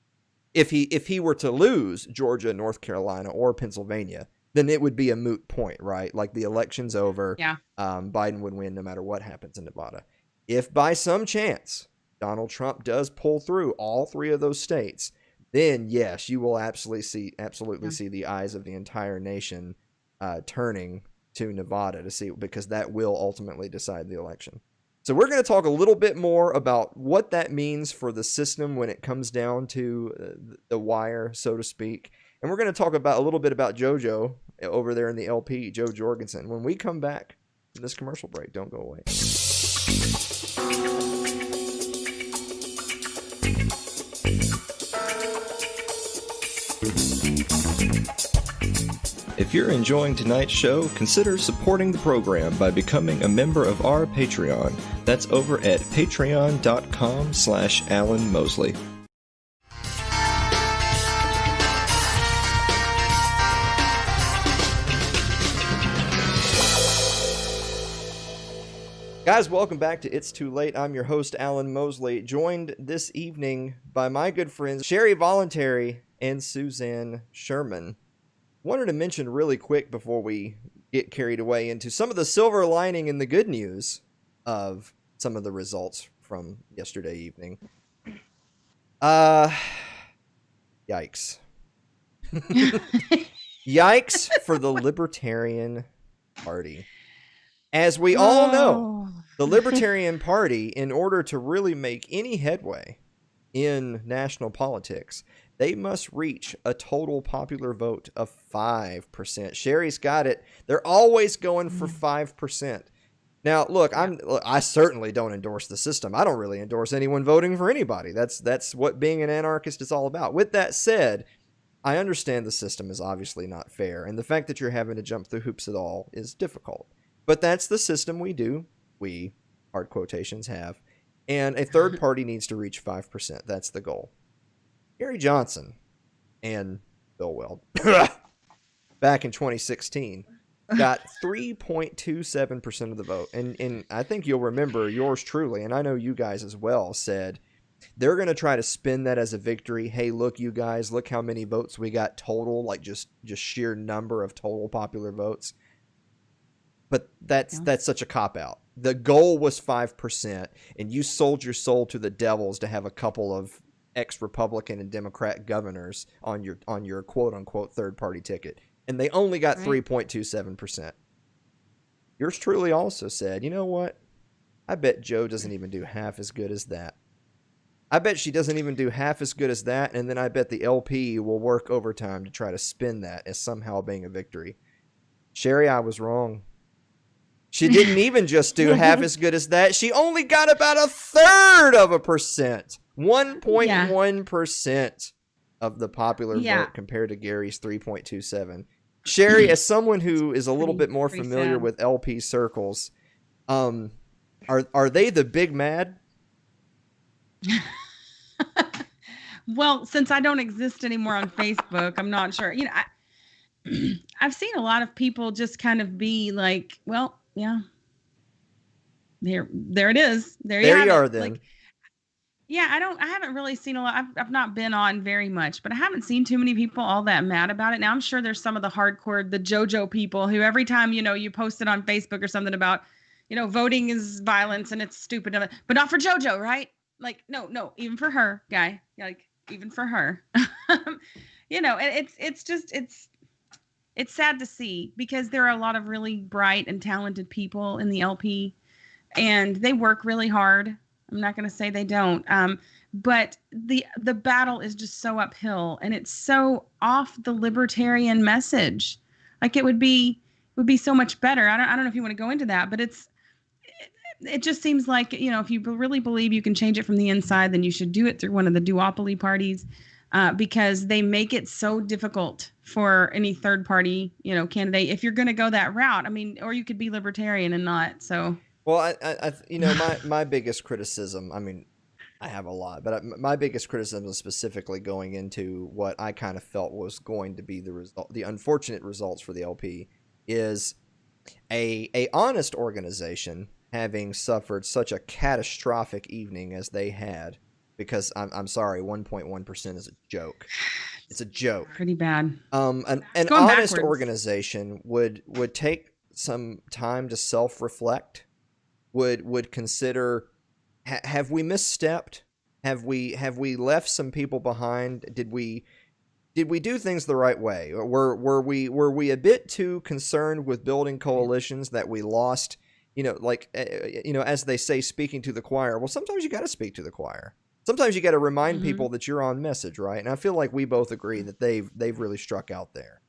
If he were to lose Georgia, North Carolina, or Pennsylvania, then it would be a moot point, right? Like the election's over. Yeah. Biden would win no matter what happens in Nevada. If by some chance Donald Trump does pull through all 3 of those states, then yes, you will absolutely see the eyes of the entire nation turning to Nevada to see, because that will ultimately decide the election. So we're going to talk a little bit more about what that means for the system when it comes down to the wire, so to speak. And we're going to talk about a little bit about JoJo over there in the LP, Joe Jorgensen, when we come back from this commercial break. Don't go away. If you're enjoying tonight's show, consider supporting the program by becoming a member of our Patreon. That's over at patreon.com/Alan Mosley. Guys, welcome back to It's Too Late. I'm your host, Alan Mosley, joined this evening by my good friends, Sherry Voluntary and Suzanne Sherman. Wanted to mention really quick before we get carried away into some of the silver lining and the good news of some of the results from yesterday evening. Yikes. Yikes for the Libertarian Party. As we all know, the Libertarian Party, in order to really make any headway in national politics, they must reach a total popular vote of 5%. Sherry's got it. They're always going for 5%. Now, look, I certainly don't endorse the system. I don't really endorse anyone voting for anybody. That's what being an anarchist is all about. With that said, I understand the system is obviously not fair, and the fact that you're having to jump through hoops at all is difficult. But that's the system we, hard quotations, have. And a third party needs to reach 5%. That's the goal. Gary Johnson and Bill Weld, back in 2016, got 3.27% of the vote. And I think you'll remember yours truly, and I know you guys as well, said they're going to try to spin that as a victory. Hey, look, you guys, look how many votes we got total, like just sheer number of total popular votes. But that's such a cop-out. The goal was 5%, and you sold your soul to the devils to have a couple of ex-Republican and Democrat governors on your quote-unquote third-party ticket. And they only got 3.27%. Yours truly also said, you know what? I bet Joe doesn't even do half as good as that. I bet she doesn't even do half as good as that, and then I bet the LP will work overtime to try to spin that as somehow being a victory. Sherry, I was wrong. She didn't even just do half as good as that. She only got about 1/3%. 1.1% of the popular vote compared to Gary's 3.27. Sherry, as someone who is a little bit more familiar with LP circles, are they the big mad? Well, since I don't exist anymore on Facebook, I'm not sure. You know, I've seen a lot of people just kind of be like, well, yeah, there it is. There you are then. Like, yeah, I haven't really seen a lot. I've not been on very much, but I haven't seen too many people all that mad about it. Now, I'm sure there's some of the hardcore, the JoJo people who every time, you post it on Facebook or something about, voting is violence and it's stupid, but not for JoJo, right? Like, no, even for her, guy, like even for her, it's sad to see because there are a lot of really bright and talented people in the LP and they work really hard. I'm not going to say they don't. But the battle is just so uphill and it's so off the libertarian message. Like it would be so much better. I don't know if you want to go into that, but it just seems like, if you really believe you can change it from the inside, then you should do it through one of the duopoly parties, because they make it so difficult for any third party, candidate. If you're going to go that route, I mean, or you could be libertarian and not. So, well, my biggest criticism, I mean, I have a lot, but my biggest criticism is specifically going into what I kind of felt was going to be the result, the unfortunate results for the LP, is a honest organization having suffered such a catastrophic evening as they had, because I'm sorry, 1.1% is a joke. It's a joke. Pretty bad. An honest backwards. organization would take some time to self-reflect, would consider, have we misstepped? Have we left some people behind? Did we do things the right way? Or were we a bit too concerned with building coalitions that we lost? As they say, speaking to the choir. Well, sometimes you got to speak to the choir. Sometimes you got to remind people that you're on message, right? And I feel like we both agree that they've really struck out there.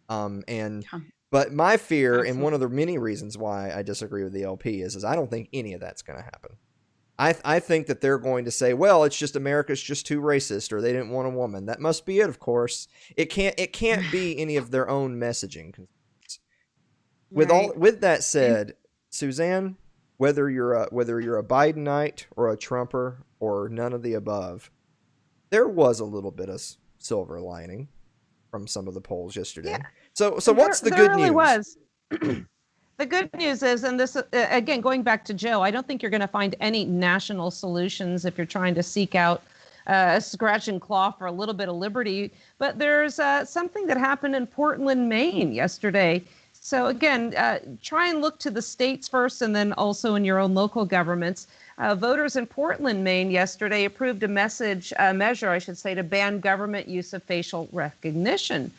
But my fear, and one of the many reasons why I disagree with the LP, is I don't think any of that's going to happen. I think that they're going to say, well, it's just America's just too racist, or they didn't want a woman. That must be it, of course. It can't be any of their own messaging. With that said, Suzanne, whether you're a Bidenite or a Trumper or none of the above, there was a little bit of silver lining from some of the polls yesterday. Yeah. So what's the good news? Was. The good news is, and this, again, going back to Joe, I don't think you're going to find any national solutions if you're trying to seek out a scratch and claw for a little bit of liberty. But there's something that happened in Portland, Maine yesterday. So again, try and look to the states first, and then also in your own local governments. Voters in Portland, Maine yesterday approved a measure, to ban government use of facial recognition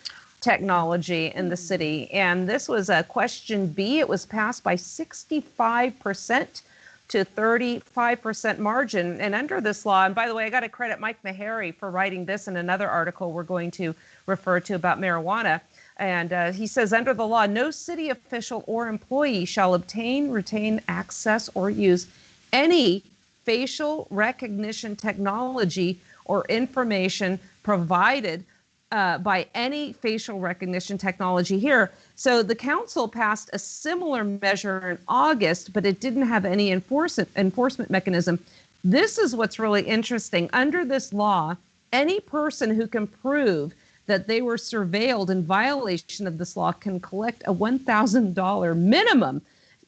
technology in the city. And this was a question B. It was passed by 65% to 35% margin. And under this law, and by the way, I got to credit Mike Meharry for writing this in another article we're going to refer to about marijuana. And he says, under the law, no city official or employee shall obtain, retain, access, or use any facial recognition technology or information provided by any facial recognition technology here. So the council passed a similar measure in August, but it didn't have any enforcement mechanism. This is what's really interesting. Under this law, any person who can prove that they were surveilled in violation of this law can collect a $1,000 minimum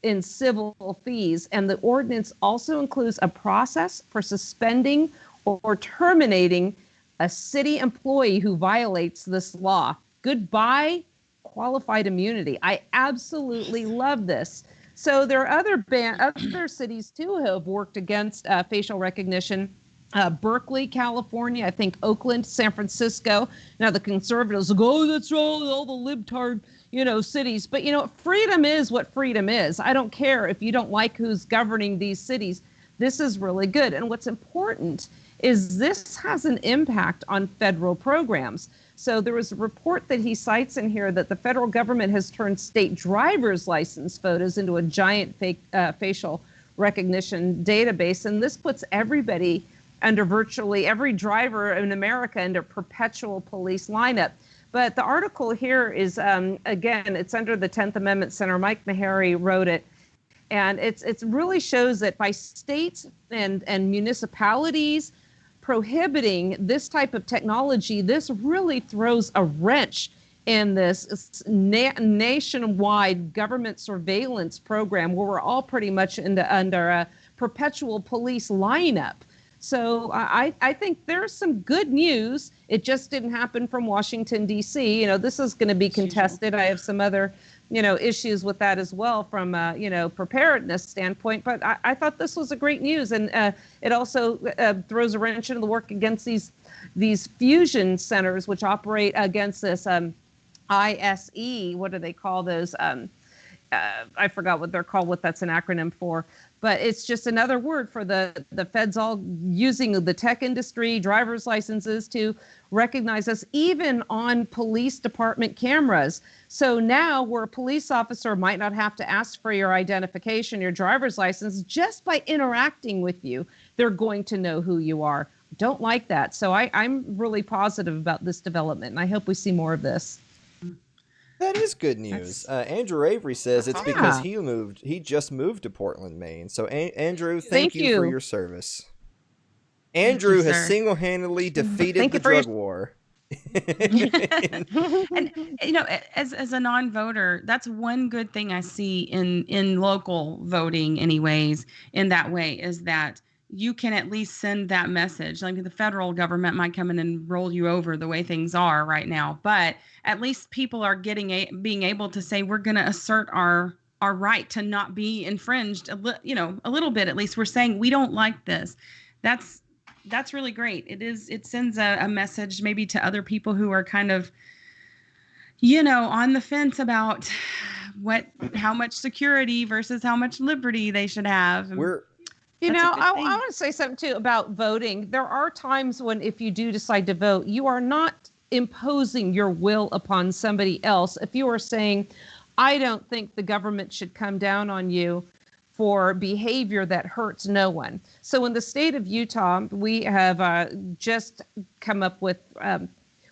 in civil fees. And the ordinance also includes a process for suspending or terminating a city employee who violates this law. Goodbye, qualified immunity. I absolutely love this. So there are other cities too who have worked against facial recognition. Berkeley, California, I think Oakland, San Francisco. Now the conservatives will go, oh, that's wrong, all the libtard, cities. But freedom is what freedom is. I don't care if you don't like who's governing these cities. This is really good. And what's important is this has an impact on federal programs. So there was a report that he cites in here that the federal government has turned state driver's license photos into a giant fake facial recognition database. And this puts everybody under virtually every driver in America under perpetual police lineup. But the article here is, again, it's under the 10th Amendment Center. Mike Meharry wrote it. And it really shows that by states and municipalities prohibiting this type of technology, this really throws a wrench in this nationwide government surveillance program where we're all pretty much under a perpetual police lineup. So I think there's some good news. It just didn't happen from Washington, D.C. This is going to be contested. I have some other, issues with that as well from, preparedness standpoint. But I thought this was a great news. And it also throws a wrench into the work against these fusion centers, which operate against this ISE. What do they call those? I forgot what they're called, what that's an acronym for, but it's just another word for the feds all using the tech industry, driver's licenses to recognize us, even on police department cameras. So now where a police officer might not have to ask for your identification, your driver's license, just by interacting with you, they're going to know who you are. Don't like that. So I'm really positive about this development, and I hope we see more of this. That is good news. Andrew Avery says it's because he just moved to Portland, Maine. So Andrew, thank you for your service. Andrew has single-handedly defeated the drug war. And as a non-voter, that's one good thing I see in local voting anyways, in that way, is that you can at least send that message. Like the federal government might come in and roll you over the way things are right now, but at least people are being able to say, we're going to assert our right to not be infringed a little bit. At least we're saying we don't like this. That's really great. It sends a message maybe to other people who are kind of, on the fence about how much security versus how much liberty they should have. I want to say something too about voting. There are times when, if you do decide to vote, you are not imposing your will upon somebody else. If you are saying, I don't think the government should come down on you for behavior that hurts no one. So in the state of Utah, we have just come up with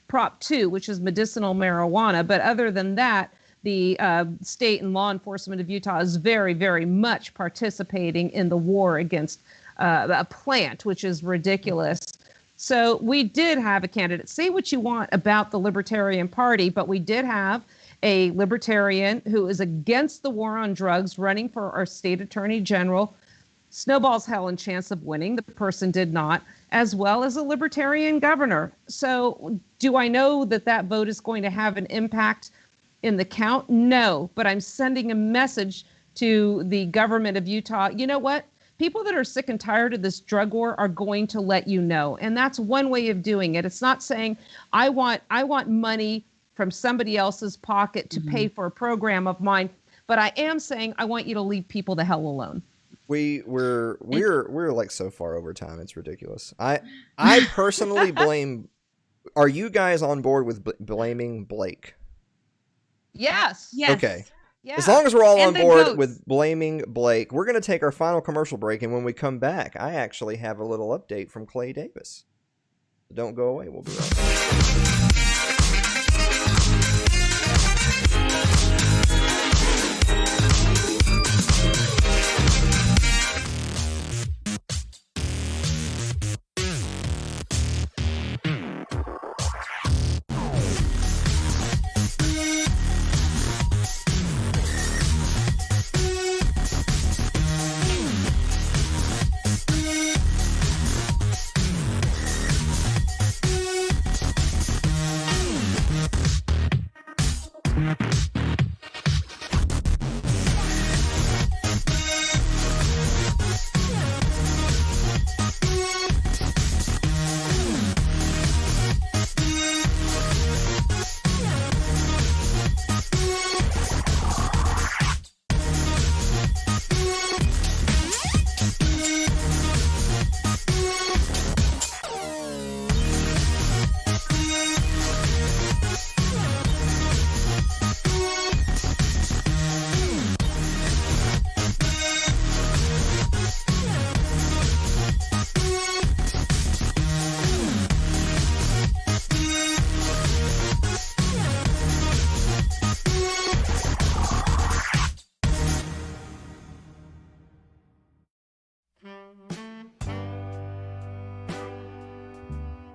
Prop 2, which is medicinal marijuana. But other than that, the state and law enforcement of Utah is very, very much participating in the war against a plant, which is ridiculous. So we did have a candidate. Say what you want about the Libertarian Party, but we did have a Libertarian who is against the war on drugs running for our state attorney general. Snowball's hell and chance of winning. The person did not, as well as a Libertarian governor. So do I know that vote is going to have an impact in the count? No, but I'm sending a message to the government of Utah. You know what? People that are sick and tired of this drug war are going to let you know. And that's one way of doing it. It's not saying I want money from somebody else's pocket to pay for a program of mine, but I am saying I want you to leave people the hell alone. We're like so far over time, it's ridiculous. I personally blame. Are you guys on board with blaming Blake? Yes. Okay. Yeah. As long as we're all on board with blaming Blake, we're going to take our final commercial break, and when we come back, I actually have a little update from Clay Davis. Don't go away. We'll be right back.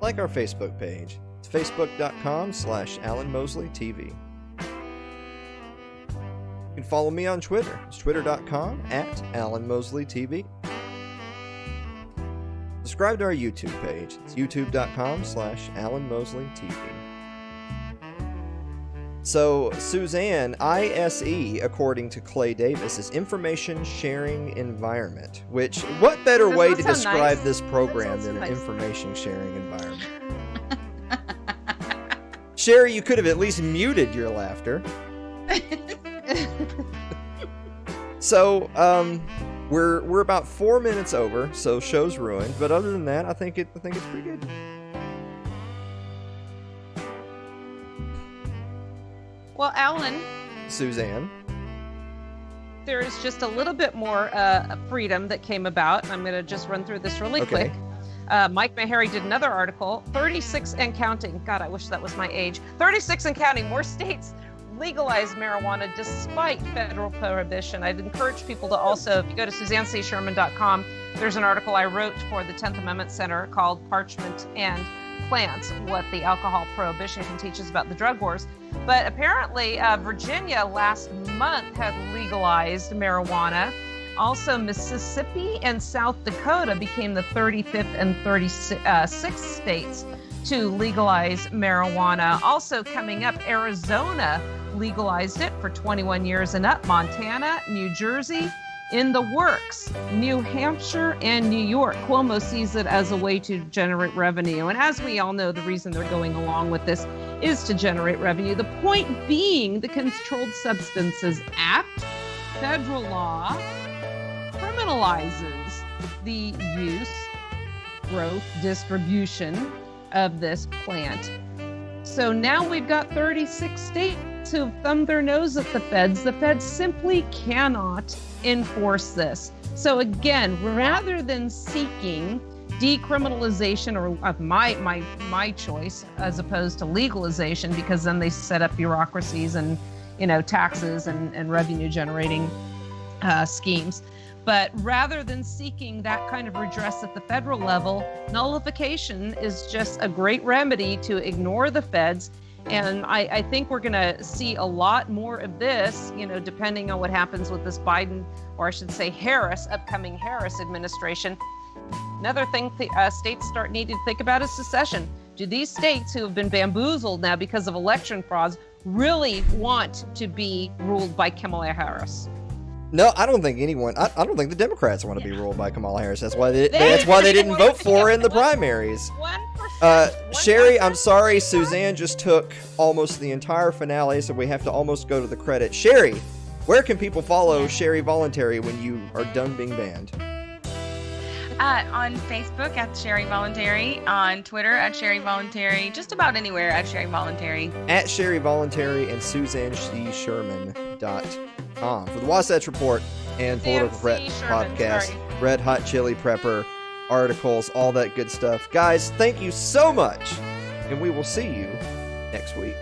Like our Facebook page. It's facebook.com/AlanMosleyTV. You can follow me on Twitter. It's twitter.com/AlanMosleyTV. Subscribe to our YouTube page. It's youtube.com/AlanMosleyTV. So, Suzanne, ISE, according to Clay Davis, is information sharing environment. Which, what better way to describe this program than an information sharing environment? Sherry, you could have at least muted your laughter. So, we're about 4 minutes over, so show's ruined. But other than that, I think it's pretty good. Well, Alan, Suzanne. there is just a little bit more freedom that came about. And I'm going to just run through this really quick. Mike Meharry did another article, 36 and counting. God, I wish that was my age. 36 and counting. More states legalize marijuana despite federal prohibition. I'd encourage people to also, if you go to SuzanneCSherman.com, there's an article I wrote for the 10th Amendment Center called Parchment and Plants, what the alcohol prohibition can teach us about the drug wars. But apparently Virginia last month had legalized marijuana. Also, Mississippi and South Dakota became the 35th and 36th states to legalize marijuana. Also coming up, Arizona legalized it for 21 years and up. Montana, New Jersey, in the works. New Hampshire and New York. Cuomo sees it as a way to generate revenue. And as we all know, the reason they're going along with this is to generate revenue. The point being, the Controlled Substances Act, federal law, criminalizes the use, growth, distribution of this plant. So now we've got 36 states who've thumbed their nose at the feds. The feds simply cannot enforce this. So again, rather than seeking decriminalization or of my choice as opposed to legalization, because then they set up bureaucracies and taxes and revenue generating schemes. But rather than seeking that kind of redress at the federal level, nullification is just a great remedy to ignore the feds. And I think we're going to see a lot more of this, depending on what happens with this Biden, or I should say upcoming Harris administration. Another thing states start needing to think about is secession. Do these states who have been bamboozled now because of election frauds really want to be ruled by Kamala Harris? No, I don't think anyone. I don't think the Democrats want to be ruled by Kamala Harris. That's why they didn't vote for her in the primaries. 1%. Sherry, I'm sorry, Suzanne just took almost the entire finale, so we have to almost go to the credit. Sherry, where can people follow Sherry Voluntary when you are done being banned? On Facebook at Sherry Voluntary, on Twitter at Sherry Voluntary, just about anywhere at Sherry Voluntary. At Sherry Voluntary and SuzanneCSherman.com. For the Wasatch Report and Political Threat Podcast, Red Hot Chili Prepper, articles, all that good stuff. Guys, thank you so much, and we will see you next week.